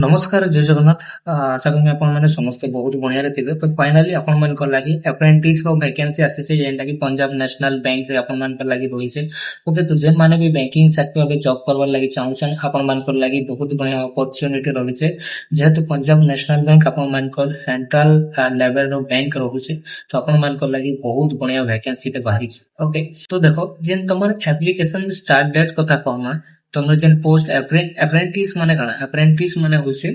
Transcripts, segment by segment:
नमस्कार जय जगन्नाथ। आशा करूँ आपण मैंने समस्ते बहुत बढ़िया थे। तो फाइनाली आपण मान लगी अप्रेंटिस वैकेंसी आसी जेनटा कि पंजाब नेशनल बैंक रे आपण मान लगी रही है। ओके, तो जेन माने भी बैंकिंग सेक्टर में जॉब करवार लगी चाहूछन आपण मान लगी बहुत बढ़िया अपॉर्चुनिटी रही है। जेहेतु पंजाब नेशनल बैंक आपण मान सेंट्रल लेवल रो बैंक रहुचे, तो आपण मान लगी बहुत बढ़िया वैकेंसी ते बाहरी है। ओके, तो देखो जेन तुमर एप्लीकेशन स्टार्ट डेट कथा कहमा, तमर जेन पोस्ट अप्रेंटिस माने काना, अप्रेंटिस माने होचे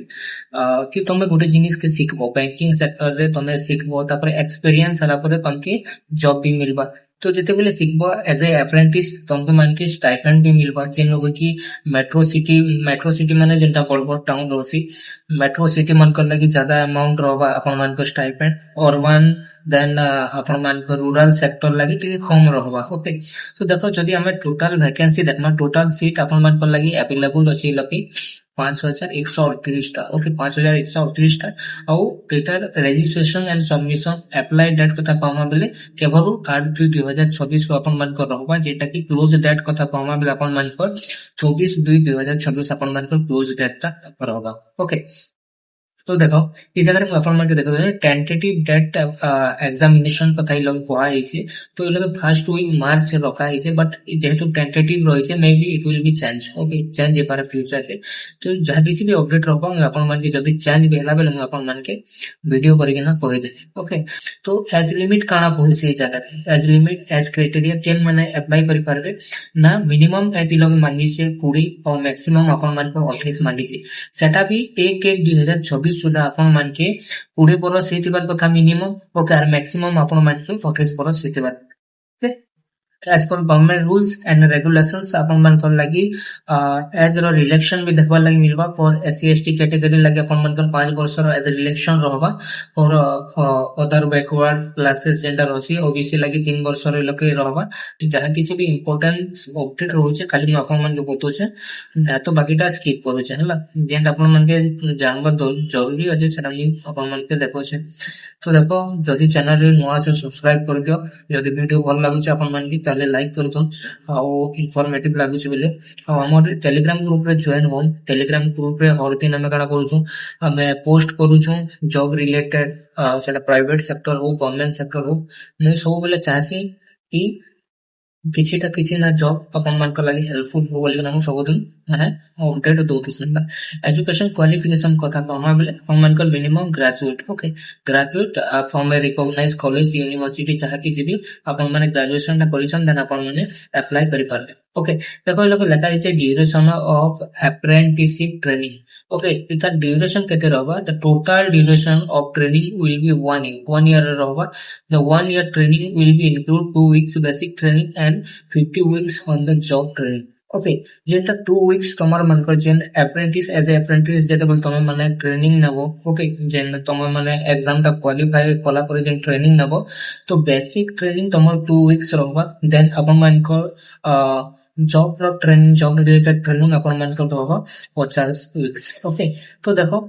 कि तमे गोटे जिनिस के सिखबो बैंकिंग सेक्टर रे तमे सिखबो, तापर एक्सपीरियंस हला परे तमके जॉब भी मिलबा। तो जेते बेले सिखबो एज ए अप्रेंटिस तमके मानके स्टाइपेंड भी मिलबा। जेन लोग की मेट्रो सिटी माने जेंटा बड़ बड़ टाउन रोसी, मेट्रो सिटी मन कर लगी ज्यादा अमाउंट रहबा अपन मान को स्टाइपेंड, और वन देन अपन मान को रूरल सेक्टर लगी टिके कम रहबा। ओके, तो देखो जदि हमें टोटल वैकेंसी देखना, टोटल सीट अपन मान को लगी अवेलेबल अछि लकी 5138 टा। ओके, 5138 टा। और एटार registration and submission apply date कथा कहमा बेले केवल 8/2/2026 को अपन मान को रहबा, जेटा कि क्लोज डेट कथा कहमा बेले अपन मान को 24/2/2026 अपन मान को क्लोज डेट ता रहबा। ओके, तो देखो इस जगह अपन मान के देखो टेंटेटिव डेट एग्जामिनेशन कथा इ लोग कोआ हिसे। तो इ लोग फर्स्ट वीक मार्च से रखा हिसे, बट जेहेतु टेंटेटिव रही है may be it will be change. Okay, change हे पारे फ्यूचर रे। तो जहाँ किसी भी अपडेट रहबा अपन मान के जदी चेंज भी हला बेले हम अपन मान के वीडियो करके ना कहि दे। ओके, तो एज लिमिट काना पहुंचे जगह एज लिमिट एज क्राइटेरिया केन माने अप्लाई करि पारबे ना। मिनिमम एज इ लोग मांगी से 20 और मैक्सिमम अपन मान को 28 मांगी से। सेटा भी 1/1/2024 सुधा आपण मान के 20 बरस हेतिबार कथा मिनिमम। ओके, और मैक्सिमम आपण मान के 28 बरस हेतिबार। एज पर गवर्नमेंट रूल्स एंड रेगुलेशंस अपन मन कर लगी एज रो रिलेक्शन भी देखबा लगी मिलबा। फॉर एससी एसटी कैटेगरी लगी अपन मन कर 5 वर्ष रो एज रिलेक्शन रहबा। और अदर बैकवर्ड क्लासेस जेंडर होसी ओबीसी लगी 3 वर्ष रो लगे रहबा। जहां किसी भी इंपोर्टेंस अपडेट रहउचे खाली हम अपन मन के बतौचे ना, तो बाकीटा स्किप करूचे हला। जेंड अपन मन के जानबा जरूरी अछि सेटा अपन मन के देखौचे। तो देखो जदि चैनल रे नवा से सब्सक्राइब कर दियो, जदि वीडियो भल लागुचे अपन मन की ताले लाइक करतो, आउ इन्फॉर्मेटिव लागुचे बेले हमर टेलीग्राम ग्रुप रे ज्वाइन हो। टेलीग्राम ग्रुप रे हर दिन हमें काना करूछु, हमें पोस्ट करूछु जॉब रिलेटेड, सेटा प्राइवेट सेक्टर हो गवर्नमेंट सेक्टर हो। मैं सब बेले चाहसी कि किछिटा किछि ना जॉब अपन मान को लगी हेल्पफुल हो बोली ना सब दिन माने अपडेट दो किस्म। एजुकेशन क्वालिफिकेशन कथा कहमा बेले अपन मान को minimum graduate. Okay, graduate from a recognised college university चाहे किसी भी अपन माने ग्रेजुएशन ना करिसन देन अपन माने अप्लाई करि पारले। ओके, देखो लोग लेखा है duration of apprenticeship training. Okay, इता ड्यूरेशन केते रहबा, the total duration of training will be 1 year रहबा। The 1 year training will be include 2 weeks basic training and 50 weeks on the job training. Okay, जेटा 2 weeks तमर मन कर जेन apprentice as a apprentice जेते बोल तमे माने ट्रेनिंग नबो। ओके, जेन तमे माने एग्जाम ता क्वालिफाई कला पर जेन ट्रेनिंग नबो, तो बेसिक ट्रेनिंग तमर 2 weeks रहबा। देन अपन मन को जॉब रो ट्रेनिंग, जॉब रिलेटेड ट्रेनिंग अपन मन को रहबा 50 weeks। ओके, तो देखो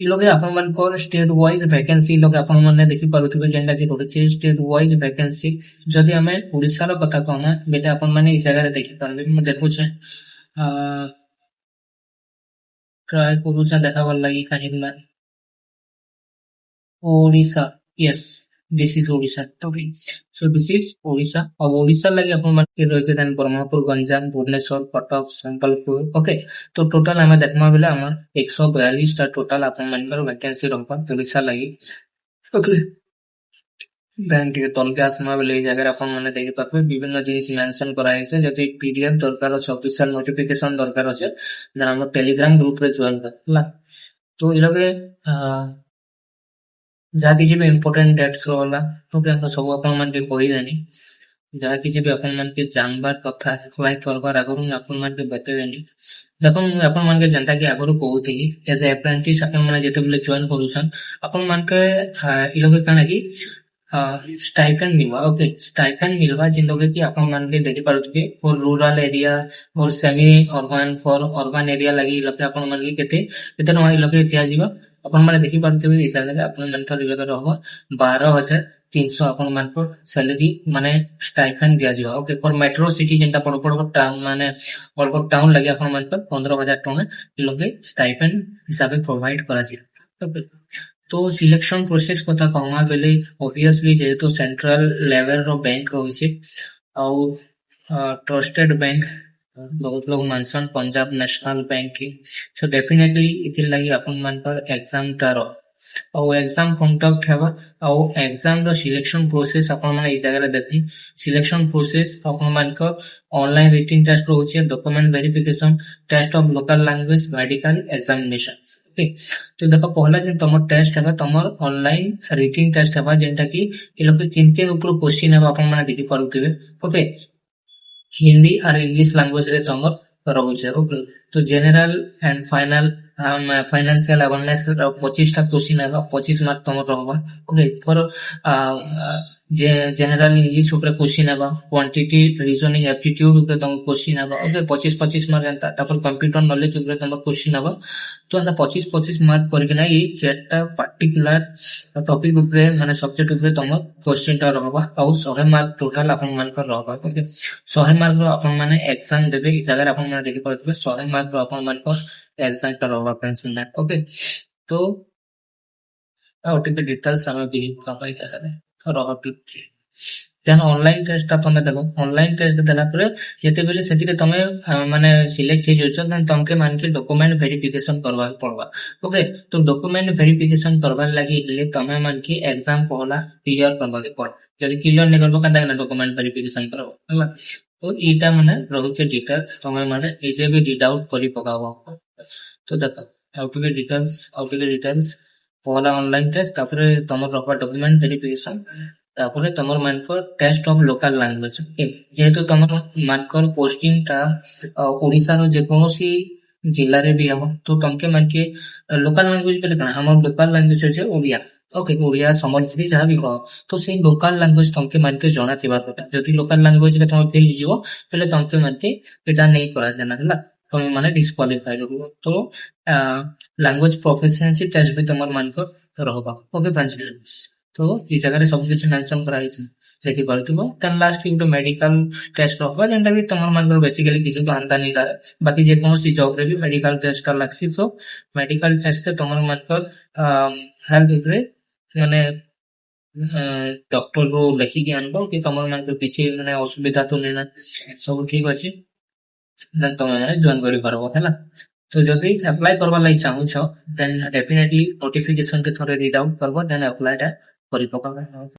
इ लोग अपन मन को स्टेट वाइज वैकेंसी लोग अपन मन देखि पारुथिबे जेंटा कि रोचे स्टेट वाइज वैकेंसी। जदि हमें ओडिसा रो कथा कहना बेटा अपन माने इ जगह रे देखि पारबे। म देखु छै ट्राई करू छै देखाबर लागि काहे ना Odisha. Yes, this is Odisha. Okay, so this is Odisha. और ओडिसा लगे अपन मन के रहिছে देन ब्रह्मपुर, गंजाम, भुवनेश्वर, कटक, संबलपुर। ओके, तो टोटल हमें देखमा बेले हमर 142 टा टोटल अपन मन कर वैकेंसी रहबा ओडिसा लगी। ओके, देन के तलके आसमा बेले এই জায়গায় अपन माने देखि पारबे विभिन्न जिनिस मेंशन करा हैसे। जदि पीडीएफ दरकार अछि, ऑफिशियल नोटिफिकेशन दरकार अछि, देन हम टेलीग्राम ग्रुप रे ज्वाइन करला। तो इ लगे जहाँ किसी भी इम्पोर्टेंट डेट्स रहला, ओके हम सब अपन मन के कहि देनी। जहाँ किसी भी अपन मन के जानबार कथा अप्लाई करबार आगरु अपन मन के बतेबेनी। देखो मैं अपन मन के जनता के आगरु कहूथि एज ए अप्रेंटिस अपन मन जेते बेले ज्वाइन करूछन अपन मन के इ लोग काना कि स्टाइपेंड मिलवा। ओके, स्टाइपेंड मिलवा जिन लोग की अपन मान के देखि पारुथिबे फॉर रूरल एरिया और semi urban, for urban area लगी लगे अपन मान के केते केते इ लोग दिया जीवा ଆପଣ ମାନେ ଦେଖିପାରୁଥିବେ ଏଇ ଜାଗାରେ ଆପଣ ମାନଙ୍କର ଇଏ ହବ 12,300 ଆପଣ ମାନଙ୍କର ସାଲାରୀ ମାନେ ଷ୍ଟାଇପେଣ୍ଡ ଦିଆଯିବ। ଓକେ ଫର ମେଟ୍ରୋ ସିଟି ଯେନ୍ଟା ବଡ ବଡ ଟାଉନ ମାନେ ବଡ ବଡ ଟାଉନ ଲାଗି ଆପଣ ମାନଙ୍କର 15,000 ଟଙ୍କା ଲगे ଷ୍ଟାଇପେଣ୍ଡ ହିସାବରେ ପ୍ରୋଭାଇଡ କରାଯିବ। ଓକେ तो सिलेक्शन प्रोसेस କଥା कहमा बेले ऑब्वियसली जेहेतु सेंट्रल लेवल रो बैंक रहुछि आउ ट्रस्टेड बैंक बहुत लोग मानसन पंजाब नेशनल बैंक की सो डेफिनेटली इथिर लगी अपन मानकर एग्जाम टारो ଆଉ ଏକ୍ସାମ କଣ୍ଡକ୍ଟ ହେବା ଆଉ ଏକ୍ସାମ ର ସିଲେକ୍ସନ ପ୍ରୋସେସ ଆପଣ ମାନେ ଏଇ ଜାଗାରେ ଦେଖି ସିଲେକ୍ସନ ପ୍ରୋସେସ ଆପଣ ମାନଙ୍କ ଅନଲାଇନ ରିଟିନ ଟେଷ୍ଟ ରହୁଛି document verification test of local language medical examinations okay तो देखो पहला जे तमर टेस्ट हेबा तमर ऑनलाइन रिटिन टेस्ट हेबा जेंटा की ए लोग किन किन ऊपर क्वेश्चन हेबा अपन माने देखि पारुथिबे ओके हिंदी और इंग्लिश लैंग्वेज रे तमर रहुছে ओके तो general and final financial awareness 25 टा क्वेश्चन है 25 मार्क तमर रहबा ओके फॉर जनरल इंग्लिश ऊपर क्वेश्चन है क्वांटिटी रीजनिंग एप्टीट्यूड ऊपर तम क्वेश्चन है ओके 25 मार्क एंता तापर कंप्यूटर नॉलेज ऊपर तम क्वेश्चन है तो एंता 25 मार्क करके ना ये चारटा पर्टिकुलर टॉपिक ऊपर माने सब्जेक्ट ऊपर तम क्वेश्चन टा रहबा और 100 मार्क टोटल अपन मान कर रहबा ओके 100 मार्क अपन माने एग्जाम देबे इस जगह अपन माने देखि पाउतबे 100 मार्क अपन मान कर एग्जाम टा रहबा फ्रेंड्स ओके तो ଆଉ ଟିକେ ଡିଟେଲ୍ସ ଆମେ ବି ପାଇ ଜାଗାରେ ରହବି ଦେନ୍ ଅନଲାइन टेस्ट तमे देबो ऑनलाइन टेस्ट देला परे जेतेबेले सेतिके तमे माने सिलेक्ट हे जोछ देन तमके मानके डॉक्यूमेंट वेरिफिकेशन करबा पड़बा ओके तो डॉक्यूमेंट वेरिफिकेशन करबा लागि ले तमे मानके एग्जाम पहला क्लियर करबा के पड़ जदि क्लियर नै करबो कंदा ना डॉक्यूमेंट वेरिफिकेशन करबो हला तो एटा माने रहुचे डिटेल्स तमे माने एजे भी रीड आउट करि पकाबो तो देखो आउट के डिटेल्स पहला ऑनलाइन टेस्ट तापरे तमर रखबा डॉक्यूमेंट वेरिफिकेशन तापरे तमर मानकर टेस्ट ऑफ लोकल लैंग्वेज जेहेतु तमर मानकर पोस्टिंग टा ओडिसा रो जे कोनोसी जिल्ला रे भी हम तो तमके मानके लोकल लैंग्वेज पे कना हमर लोकल लैंग्वेज छै ओडिया ओके ओडिया समझबी जहा भी कह तो से लोकल लैंग्वेज तमके मानके जाना थिबा କଥା जदि लोकल लैंग्वेज के तम फेल हिजिवो पहले तमके मानके एटा नै करा जाना हला तमे माने डिस्क्वालीफाई हो तो लैंग्वेज प्रोफिशिएंसी टेस्ट भी तमर मानकर रहबा ओके फ्रेंड्स तो इस जगह सब कुछ मेंशन करा है देखि पारथिबो तन लास्ट की मेडिकल टेस्ट रहबा जेंटा भी तमर मानकर बेसिकली किसी तो आंदा नहीं रहा बाकी जे कोनो सी जॉब रे भी मेडिकल टेस्ट का लागसी तो मेडिकल टेस्ट के तमर मानकर हेल्थ रे माने डॉक्टर को लिखि के आनबो कि तमर मानकर किछि माने असुविधा तो नै ना सब ठीक अछि देन तमे माने जॉइन करि पारबो हैला तो जदि अप्लाई करबा लागि चाहू छ देन डेफिनेटली नोटिफिकेशन के थोड़े रीड आउट करबो देन अप्लाई टा करि पकाबो।